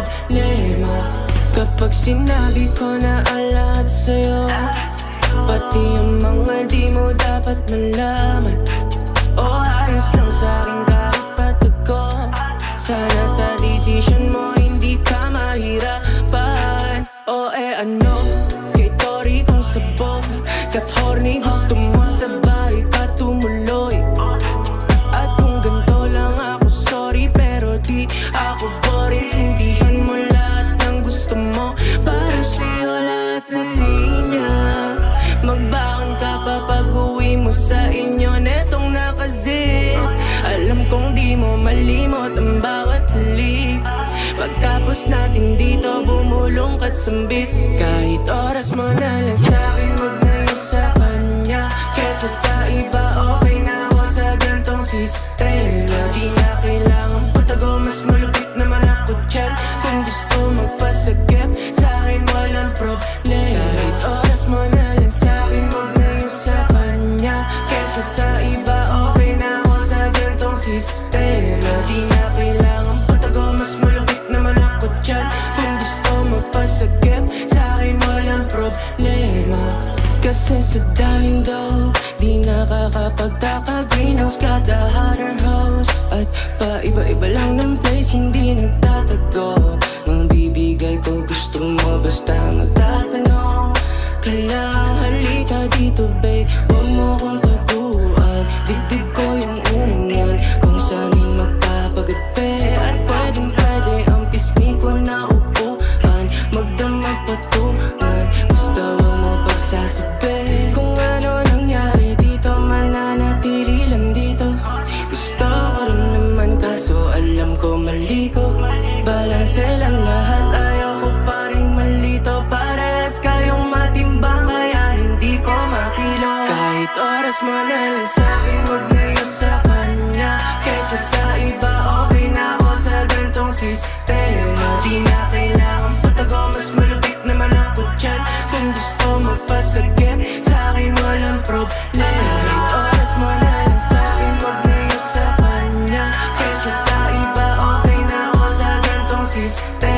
problema. Kapag sinabi ko na ang lahat sa'yo, pati ang mga di mo dapat malaman, o ayos lang sa'king kahit patag ko. Sana sa desisyon mo hindi ka mahirapan. O ano, kay Tori kong sabog, kat horny gusto mo sabay ka tumuloy. At kung ganito lang ako, sorry, pero di ako boring. Sindihan mo lahat ng gusto mo, para sa'yo lahat ng linya. Magbaon ka pa pag-uwi mo sa inyo netong nakazip. Alam kong di mo malimot ang bawat halik. Pagtapos natin dito bumulong kat sambit. Kahit oras mo na lang sa'kin, wag na yun sa kanya. Kesa sa iba, okay na ako sa gantong sistema. Di na kailangan patago, mas malupit naman ako dyan. Kung gusto magpasagip, sa'kin walang problema. Kahit oras mo na lang sa'kin, wag na yun sa kanya. Kesa sa iba, okay na ako sa gantong sistema. Di na kailangan patago, mas malupit naman ako dyan. Kung gusto magpasagip, sa'kin walang problema. Kasi sa daming daw, di nakakapagtaka. Greenhouse got the hotter house. At paiba-iba lang ng place, hindi nagtatago. Mga bibigay ko gusto mo basta magtatanong. Kailangan halika dito babe, huwag mo kong patuan. Dibdib ko yung unyan, kung saan magpapagatpe. At pwedeng-pwede ang pisngi ko na upuan. Magdamag patungan, basta huwag mo pagsasabi. Kung ano nangyari dito, mananatili lang dito. Gusto ko rin naman kaso alam ko mali ko. Balanse lang lahat, ayaw ko pa rin malito. Parehas kayong matimbang kaya hindi ko makilo. Kahit oras mo na lang sa'kin, wag na yun sa kanya. Kesa sa iba, okay na ako sa gantong sistema. Di na kailangan patago, mas malupit naman ako dyan. Kung gusto magpasagip, sa'kin walang problema. Kahit oras mo na lang sa'kin, wag na yun sa kanya. Kesa sa iba, okay na ako sa gantong sistema.